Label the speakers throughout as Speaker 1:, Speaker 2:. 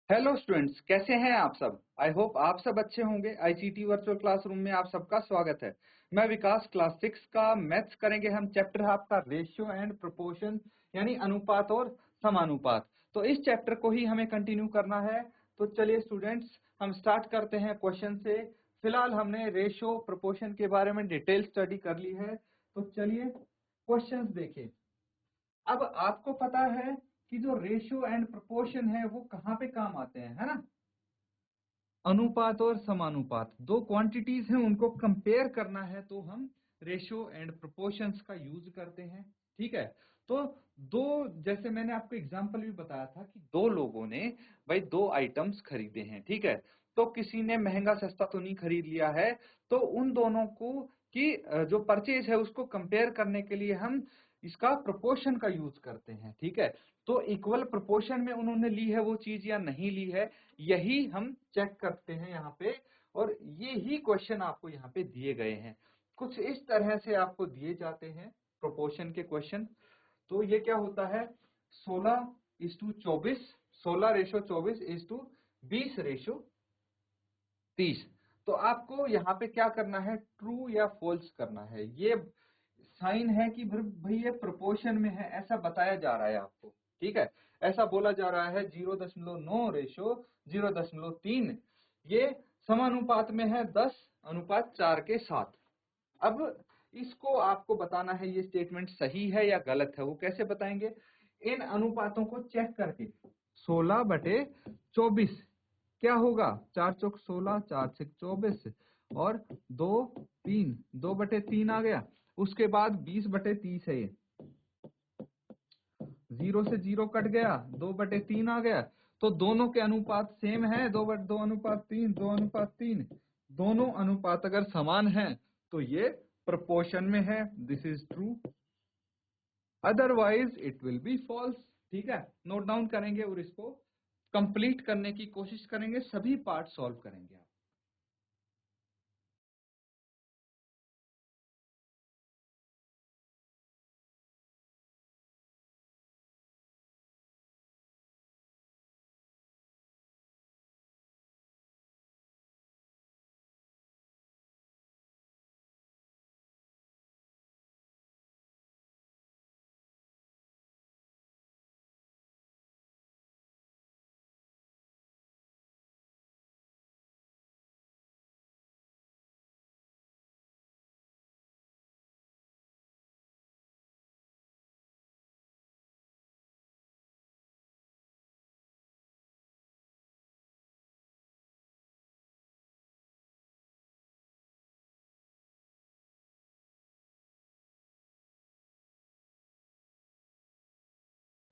Speaker 1: Hello students, कैसे हैं आप सब। आई होप आप सब अच्छे होंगे। आईसीटी वर्चुअल क्लासरूम में आप सबका स्वागत है। मैं विकास, क्लास 6 का मैथ्स करेंगे हम। चैप्टर है आपका रेशियो एंड प्रोपोर्शन, यानी अनुपात और समानुपात। तो इस चैप्टर को ही हमें कंटिन्यू करना है। तो चलिए स्टूडेंट्स, हम स्टार्ट करते हैं क्वेश्चन से। फिलहाल हमने रेशियो प्रोपोर्शन के बारे में डिटेल स्टडी कर ली है, तो चलिए क्वेश्चंस देखिए। अब आपको पता है कि जो रेशियो एंड प्रोपोर्शन है वो कहाँ पे काम आते हैं, है ना। अनुपात और समानुपात, दो क्वांटिटीज हैं, उनको कंपेयर करना है तो हम रेशियो एंड प्रोपोर्शंस का यूज करते हैं। ठीक है। तो दो, जैसे मैंने आपको एग्जांपल भी बताया था कि दो लोगों ने भाई दो आइटम्स खरीदे हैं। ठीक है। तो किसी ने महंगा सस्ता तो नहीं खरीद लिया है, तो उन दोनों को की जो परचेज है उसको कंपेयर करने के लिए हम इसका प्रोपोर्शन का यूज करते हैं। ठीक है। तो इक्वल प्रोपोर्शन में उन्होंने ली है वो चीज या नहीं ली है, यही हम चेक करते हैं यहाँ पे। और ये ही क्वेश्चन आपको यहाँ पे दिए गए हैं, कुछ इस तरह से आपको दिए जाते हैं प्रोपोर्शन के क्वेश्चन। तो ये क्या होता है, 16:24, 16:24:20:30। तो आपको यहाँ पे क्या करना है, ट्रू या फॉल्स करना है। ये साइन है कि भाई ये प्रोपोर्शन में है, ऐसा बताया जा रहा है आपको। ठीक है। ऐसा बोला जा रहा है 0.9 रेशो 0.3, ये समानुपात में है 10:4 के साथ। अब इसको आपको बताना है ये स्टेटमेंट सही है या गलत है। वो कैसे बताएंगे, इन अनुपातों को चेक करके। 16/24 क्या होगा, 4 चौक 16, 4 6 24, और 2 3, 2/3 आ गया। उसके बाद 20/30 है, ये 0 से 0 कट गया, 2/3 आ गया। तो दोनों के अनुपात सेम है, 2:2:3, 2:3। दोनों अनुपात अगर समान है तो ये प्रोपोर्शन में है, this is true, otherwise it will be false. ठीक है। नोट डाउन करेंगे और इसको कंप्लीट करने की कोशिश करेंगे, सभी पार्ट सॉल्व करेंगे आप।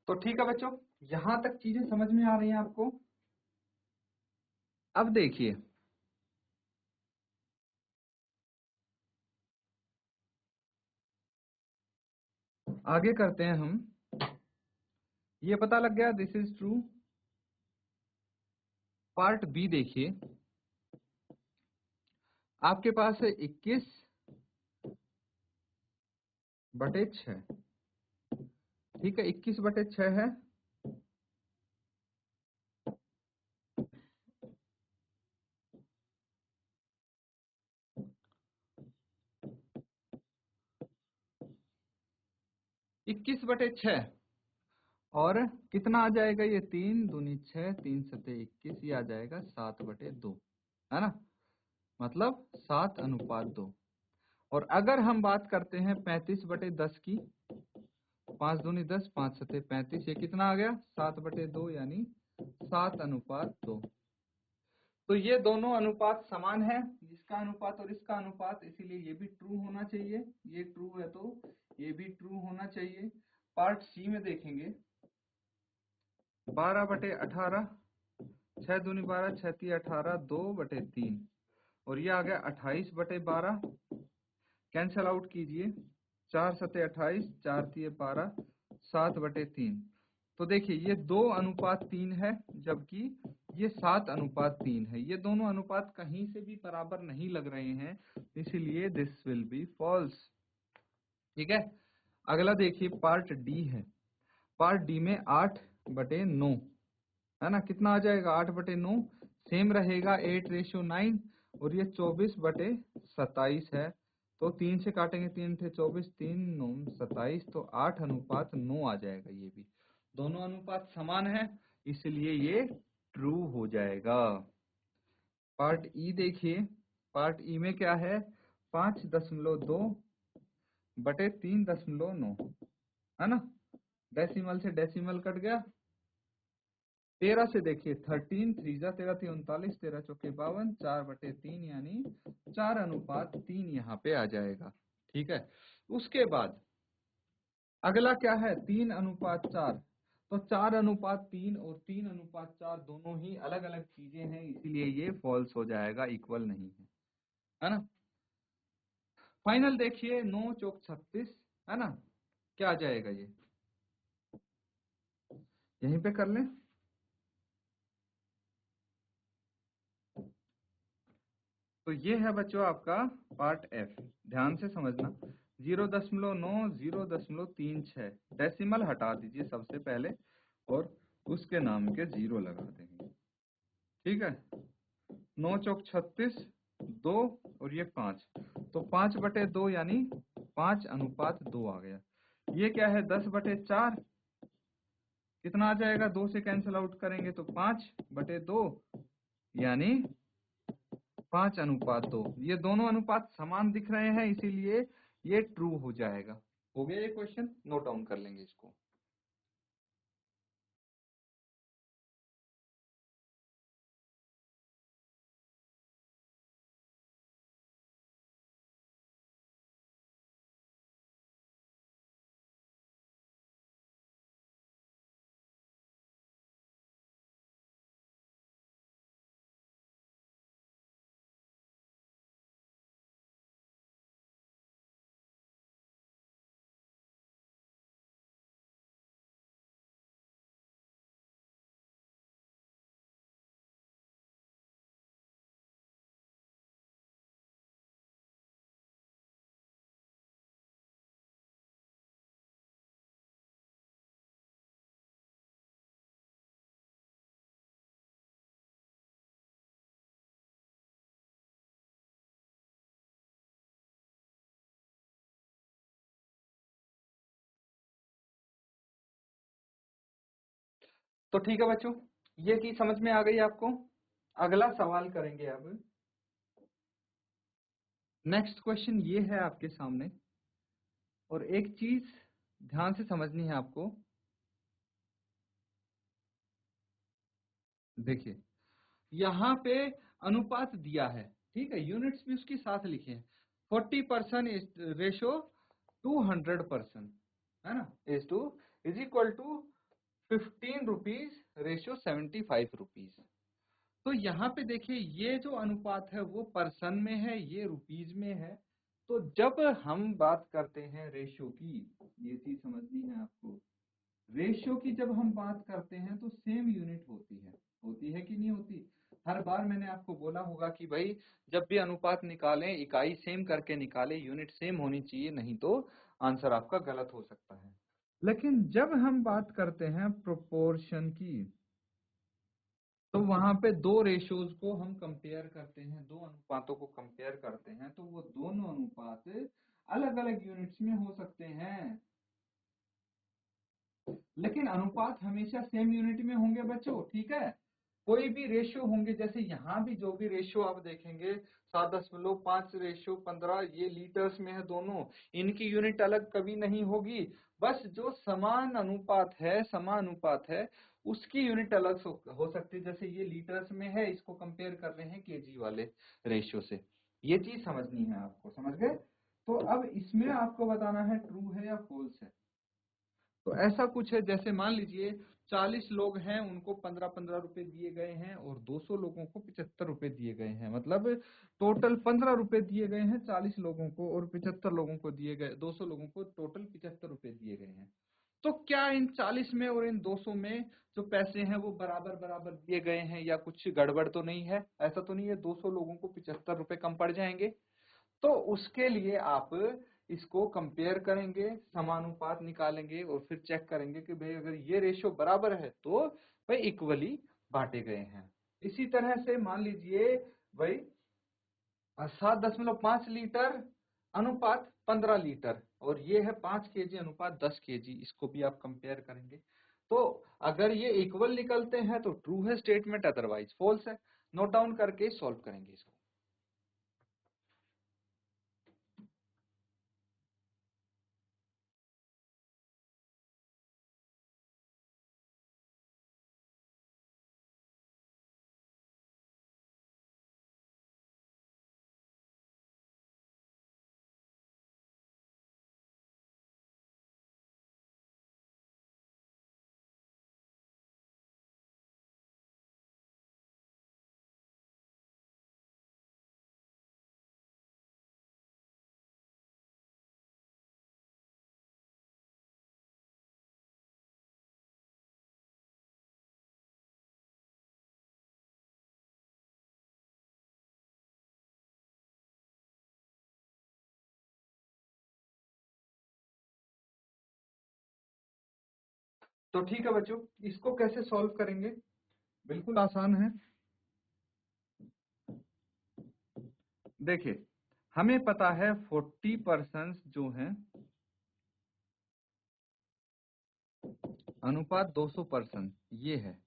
Speaker 1: तो ठीक है बच्चों, यहां तक चीजें समझ में आ रही हैं आपको। अब देखिए, आगे करते हैं हम। ये पता लग गया, this is true. Part B देखिए, आपके पास है 21/6। ठीक है, 21/6 है। 21/6, और कितना आ जाएगा ये, 3 दूनी 6, 3 सते 21, ये आ जाएगा 7/2, है ना। मतलब 7:2। और अगर हम बात करते हैं 35/10 की, 5 दूनी 10, 5 सते 35, ये कितना आ गया, 7/2, यानी 7:2। तो ये दोनों अनुपात समान है, इसका अनुपात और इसका अनुपात, इसीलिए ये भी ट्रू होना चाहिए। ये ट्रू है तो ये भी ट्रू होना चाहिए। पार्ट सी में देखेंगे, 12/18, 6 दूनी 12, 6 तिया 18, 2/3, और ये आ गया 28/12। कैंसल आउट कीजिए, 4 सते 28, 4 तिये 12, 7/3। तो देखिए ये 2:3 है, जबकि ये 7:3 है। ये दोनों अनुपात कहीं से भी बराबर नहीं लग रहे हैं, इसीलिए दिस विल बी फॉल्स। ठीक है। अगला देखिए, पार्ट डी है। पार्ट डी में 8/9, है ना, कितना आ जाएगा 8/9 सेम रहेगा 8:9 और ये 24/27 है। तो 3 से काटेंगे, 3 × 24 3 9 27 तो 8:9 आ जाएगा। ये भी दोनों अनुपात समान है इसलिए ये ट्रू हो जाएगा। पार्ट ई देखिए, पार्ट ई में क्या है 5.2/3.9 है ना, डेसिमल से डेसिमल कट गया। 13 से देखिए 13 3 जा 13 3 39 13 चौके 52 4/3 यानी 4:3 यहाँ पे आ जाएगा। ठीक है, उसके बाद अगला क्या है 3:4। तो 4:3 और 3:4 दोनों ही अलग अलग चीजें हैं इसीलिए ये फॉल्स हो जाएगा, इक्वल नहीं है ना। फाइनल देखिए 9 चौक 36 है ना, क्या आ जाएगा ये, यहीं पे कर लें। तो ये है बच्चों आपका पार्ट एफ, ध्यान से समझना। 0.9 0.36 डेसिमल हटा दीजिए सबसे पहले और उसके नाम के 0 लगा देंगे। ठीक है, 9 चौक 36 2 और ये 5 तो 5/2 यानी 5:2 आ गया। ये क्या है 10/4 कितना आ जाएगा, 2 से कैंसिल आउट करेंगे तो 5/2 यानी 5:2। ये दोनों अनुपात समान दिख रहे हैं इसीलिए ये ट्रू हो जाएगा। हो गया ये क्वेश्चन, नोट डाउन कर लेंगे इसको। तो ठीक है बच्चों, ये चीज समझ में आ गई आपको। अगला सवाल करेंगे अब। नेक्स्ट क्वेश्चन ये है आपके सामने, और एक चीज ध्यान से समझनी है आपको। देखिए यहाँ पे अनुपात दिया है, ठीक है, यूनिट्स भी उसके साथ लिखे हैं। 40% रेशो 200% है ना, is equal to 15 rupees ratio 75 rupees. तो यहाँ पे देखिए ये जो अनुपात है वो पर्सन में है, ये रुपीज में है। तो जब हम बात करते हैं रेशो की, ये चीज समझनी है आपको, रेशियो की जब हम बात करते हैं तो सेम यूनिट होती है कि नहीं होती। हर बार मैंने आपको बोला होगा कि भाई जब भी अनुपात निकालें इकाई सेम करके निकालें, यूनिट सेम होनी चाहिए, नहीं तो आंसर आपका गलत हो सकता है। लेकिन जब हम बात करते हैं प्रोपोर्शन की, तो वहां पे दो रेशियोज को हम कंपेयर करते हैं, दो अनुपातों को कंपेयर करते हैं, तो वो दोनों अनुपात अलग अलग यूनिट्स में हो सकते हैं, लेकिन अनुपात हमेशा सेम यूनिट में होंगे बच्चों। ठीक है, कोई भी रेशियो होंगे, जैसे यहाँ भी जो भी रेशियो आप देखेंगे 7.5:15 ये लीटर्स में है दोनों, इनकी यूनिट अलग कभी नहीं होगी। बस जो समान अनुपात है, समानुपात है, उसकी यूनिट अलग हो सकती है। जैसे ये लीटर्स में है, इसको कंपेयर कर रहे हैं केजी वाले रेशियो से। ये चीज समझनी है आपको, समझ गए। तो अब इसमें आपको बताना है ट्रू है या फॉल्स है। तो ऐसा कुछ है, जैसे मान लीजिए 40 लोग हैं, उनको 15-15 रुपए दिए गए हैं और 200 लोगों को 75 रुपए दिए गए हैं, मतलब टोटल 15 रुपए दिए गए हैं 40 लोगों को, और 75 लोगों को दिए गए, 200 लोगों को टोटल 75 रुपए दिए गए हैं। तो क्या इन 40 में और इन 200 में जो पैसे हैं वो बराबर बराबर दिए गए हैं, या कुछ गड़बड़ तो नहीं है, ऐसा तो नहीं है 200 लोगों को 75 रुपए कम पड़ जाएंगे। तो उसके लिए आप इसको कंपेयर करेंगे, समानुपात निकालेंगे और फिर चेक करेंगे कि भाई अगर ये रेशियो बराबर है तो भाई इक्वली बांटे गए हैं। इसी तरह से मान लीजिए भाई 7.5 लीटर अनुपात 15 लीटर और ये है 5 kg अनुपात 10 kg, इसको भी आप कंपेयर करेंगे। तो अगर ये इक्वल निकलते हैं तो ट्रू है स्टेटमेंट, अदरवाइज फॉल्स है। नोट डाउन करके सॉल्व करेंगे इसको। तो ठीक है बच्चों, इसको कैसे सॉल्व करेंगे? बिल्कुल आसान है। देखिए हमें पता है 40% जो है अनुपात 200% ये है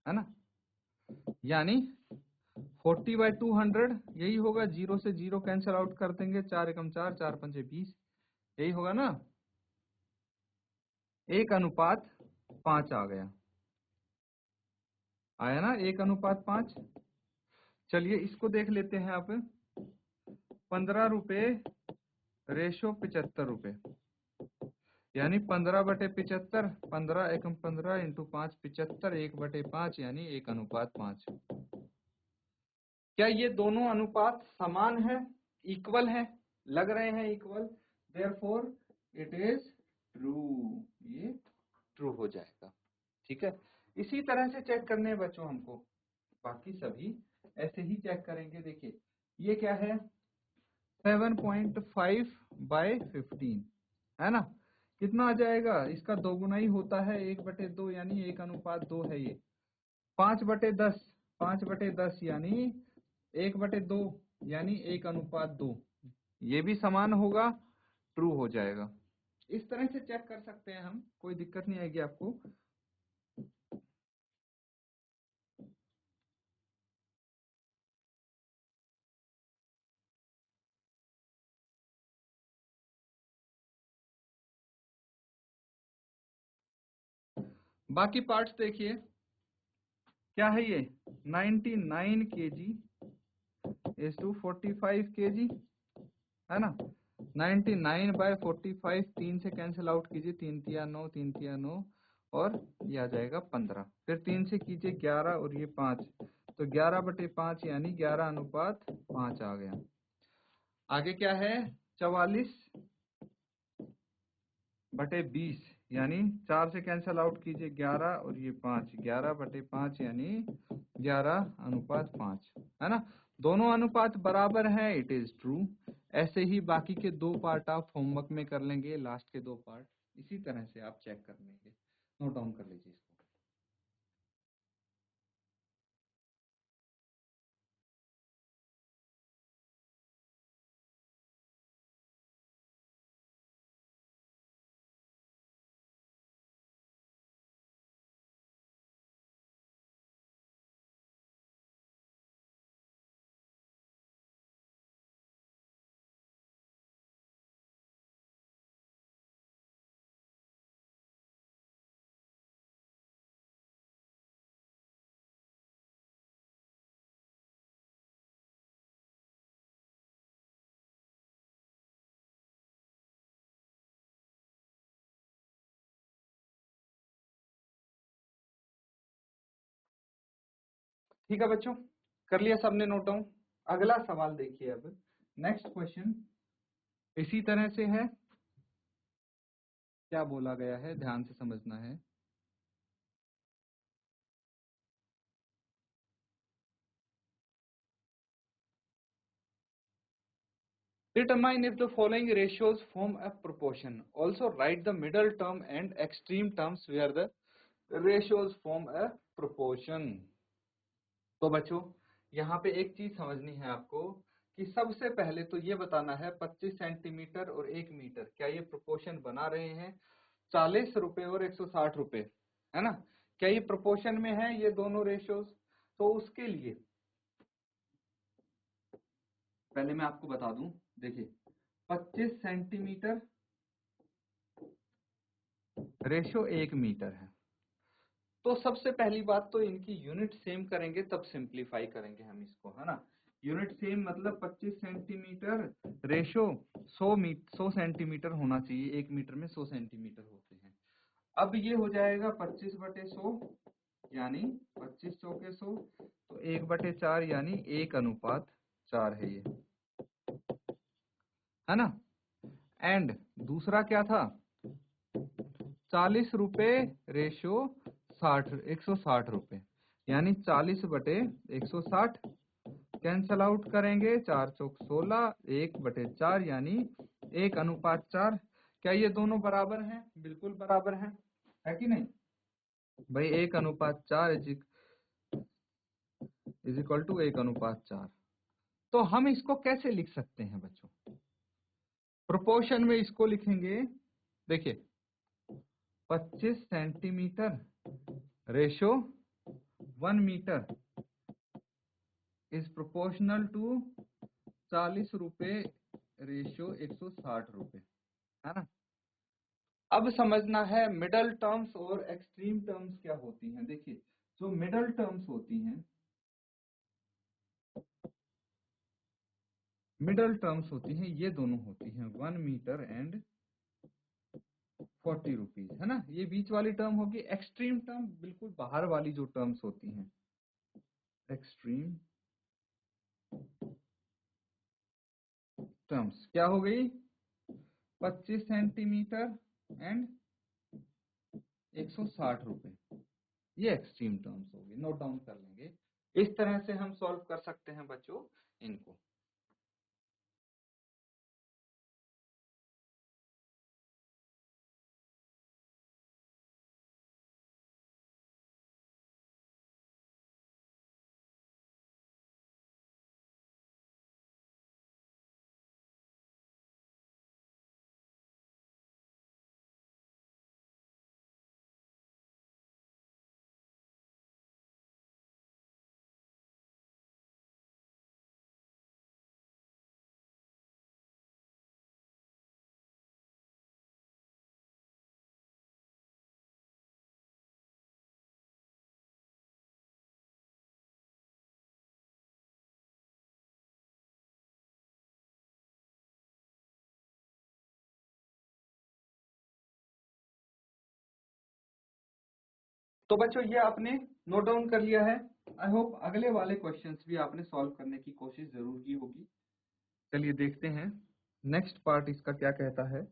Speaker 1: ना? यानी 40/200 यही होगा, जीरो से जीरो कैंसिल आउट कर देंगे, 4 एकम 4, 4 पंचे 20, यही होगा ना? 1:5 आ गया, आया ना 1:5। चलिए इसको देख लेते हैं आप। 15 रुपए रेशो 75 रुपए, यानी 15/75, 15 एकम 15 इंटू 5 75, 1/5 यानी 1:5। क्या ये दोनों अनुपात समान है, इक्वल है, लग रहे हैं equal? Therefore it is true, ये ट्रू हो जाएगा। ठीक है, इसी तरह से चेक करने हैं बच्चों हमको, बाकी सभी ऐसे ही चेक करेंगे। देखिए ये क्या है, 7.5/15 है ना? कितना आ जाएगा? इसका दोगुना ही होता है, 1/2 यानी 1:2 है ये। 5/10, 5/10 यानी 1/2 यानी 1:2, ये भी समान होगा, ट्रू हो जाएगा। इस तरह से चेक कर सकते हैं हम, कोई दिक्कत नहीं आएगी आपको। बाकी पार्ट्स देखिए, क्या है ये 99 kg इज टू 45 kg, है ना? 99/45, 3 से कैंसिल आउट कीजिए, 3 तिया 9, 3 तिया 9 और ये आ जाएगा 15, फिर 3 से कीजिए 11 और ये 5, तो 11/5 यानी 11:5 आ गया। आगे क्या है, 44/20 यानी 4 से कैंसिल आउट कीजिए 11 और ये 5, 11/5 यानी 11:5, है ना? दोनों अनुपात बराबर हैं, इट इज ट्रू। ऐसे ही बाकी के 2 पार्ट आप होमवर्क में कर लेंगे, लास्ट के 2 पार्ट इसी तरह से आप चेक कर लेंगे। नोट डाउन कर लीजिए इसको। ठीक है बच्चों, कर लिया सबने नोट डाउन? अगला सवाल देखिए अब, नेक्स्ट क्वेश्चन इसी तरह से है। क्या बोला गया है, ध्यान से समझना है। Determine if the following ratios form a proportion. Also write the middle term and extreme terms where the ratios form a proportion. तो बच्चों यहाँ पे एक चीज समझनी है आपको कि सबसे पहले तो ये बताना है 25 सेंटीमीटर और 1 मीटर क्या ये प्रोपोर्शन बना रहे हैं 40 रुपए और 160 रुपए, है ना? क्या ये प्रोपोर्शन में है ये दोनों रेशियोज? तो उसके लिए पहले मैं आपको बता दूं, देखिए 25 सेंटीमीटर रेशियो 1 मीटर है। तो सबसे पहली बात तो इनकी यूनिट सेम करेंगे तब सिंप्लीफाई करेंगे हम इसको, है ना? यूनिट सेम मतलब 25 सेंटीमीटर रेशियो 100 सेंटीमीटर होना चाहिए, 1 मीटर में 100 सेंटीमीटर होते हैं। अब ये हो जाएगा 25/100 यानी 25 चौके 100, तो 1/4 यानी 1:4 है ये, है ना? एंड दूसरा क्या था 40 रुपए रेशियो 160 रुपए यानी 40/160 कैंसल आउट करेंगे 4 चौक 16 1/4 यानी 1:4। क्या ये दोनों बराबर हैं? बिल्कुल बराबर हैं, है कि नहीं भाई? 1:4 इज इक्वल टू 1:4। तो हम इसको कैसे लिख सकते हैं बच्चों? प्रोपोर्शन में इसको लिखेंगे, देखिए 25 centimetre ratio 1 metre is proportional to 40 रुपए रेशियो 160 रुपए, है ना? अब समझना है मिडल टर्म्स और एक्सट्रीम टर्म्स क्या होती हैं। देखिए जो मिडल टर्म्स होती हैं, मिडल टर्म्स होती हैं ये दोनों होती हैं 1 मीटर एंड 40 रुपीज, है ना? ये बीच वाली टर्म होगी। एक्सट्रीम टर्म बिल्कुल बाहर वाली जो टर्म्स होती हैं, एक्सट्रीम टर्म्स क्या हो गई 25 सेंटीमीटर एंड 160 रुपए, ये एक्सट्रीम टर्म्स होगी। नोट डाउन कर लेंगे, इस तरह से हम सॉल्व कर सकते हैं बच्चों इनको। तो बच्चों ये आपने नोट डाउन कर लिया है। आई होप अगले वाले क्वेश्चंस भी आपने सॉल्व करने की कोशिश जरूर की होगी। चलिए देखते हैं नेक्स्ट पार्ट इसका क्या कहता है।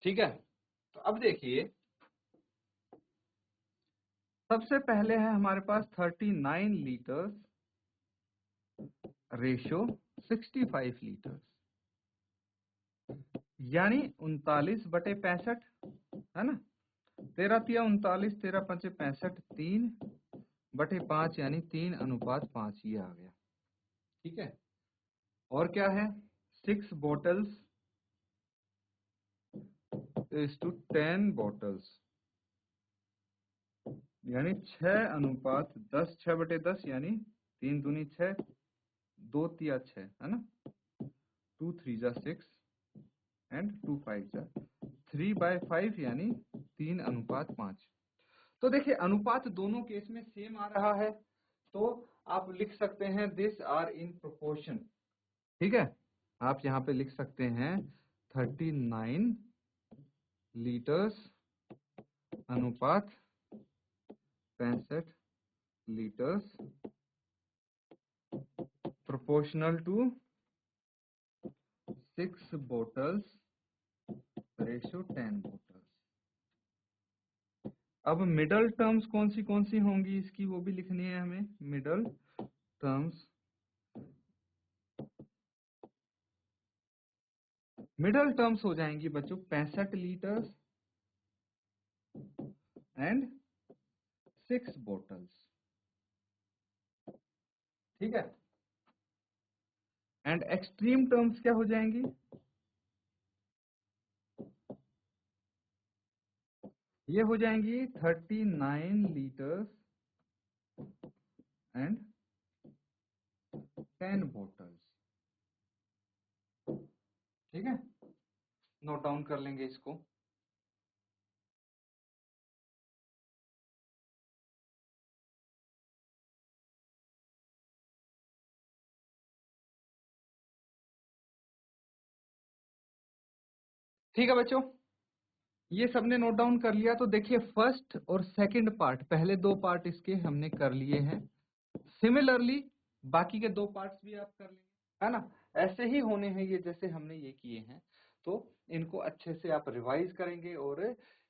Speaker 1: ठीक है, तो अब देखिए सबसे पहले है हमारे पास 39 लीटर्स रेशियो 65 लीटर्स यानी 39/65, है ना? 13×3 = 39, 13×5 = 65, 3/5 यानी 3:5 ये आ गया। ठीक है, और क्या है 6 bottles is to 10 bottles यानी 6:10, 6/10 यानी 3 दूनी 6, 2 तिया 6, है ना? 2 3 जा 6 एंड 2 5 जा 3/5 यानी 3:5। तो देखिए अनुपात दोनों केस में सेम आ रहा है, तो आप लिख सकते हैं दिस आर इन प्रोपोर्शन। ठीक है, आप यहाँ पे लिख सकते हैं 39 लीटर्स अनुपात 65 litres proportional to 6 bottles ratio 10 bottles। अब मिडल टर्म्स कौन सी होंगी इसकी, वो भी लिखनी है हमें। मिडल टर्म्स, मिडल टर्म्स हो जाएंगी बच्चों 65 लीटर्स एंड 6 बोटल्स, ठीक है। एंड एक्सट्रीम टर्म्स क्या हो जाएंगी, ये हो जाएंगी 39 लीटर्स एंड 10 बोटल्स, ठीक है। नोट डाउन कर लेंगे इसको। ठीक है बच्चों, ये सबने नोट डाउन कर लिया। तो देखिए फर्स्ट और सेकंड पार्ट, पहले दो पार्ट इसके हमने कर लिए हैं। सिमिलरली बाकी के दो पार्ट्स भी आप कर लेंगे, है ना। ऐसे ही होने हैं ये, जैसे हमने ये किए हैं। तो इनको अच्छे से आप रिवाइज करेंगे और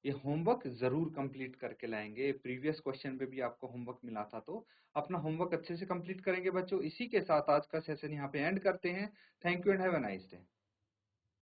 Speaker 1: ये होमवर्क जरूर कंप्लीट करके लाएंगे। प्रीवियस क्वेश्चन पे भी आपको होमवर्क मिला था, तो अपना होमवर्क अच्छे से कंप्लीट करेंगे बच्चों। इसी के साथ आज का सेशन यहाँ पे एंड करते हैं। Thank you and have a nice day.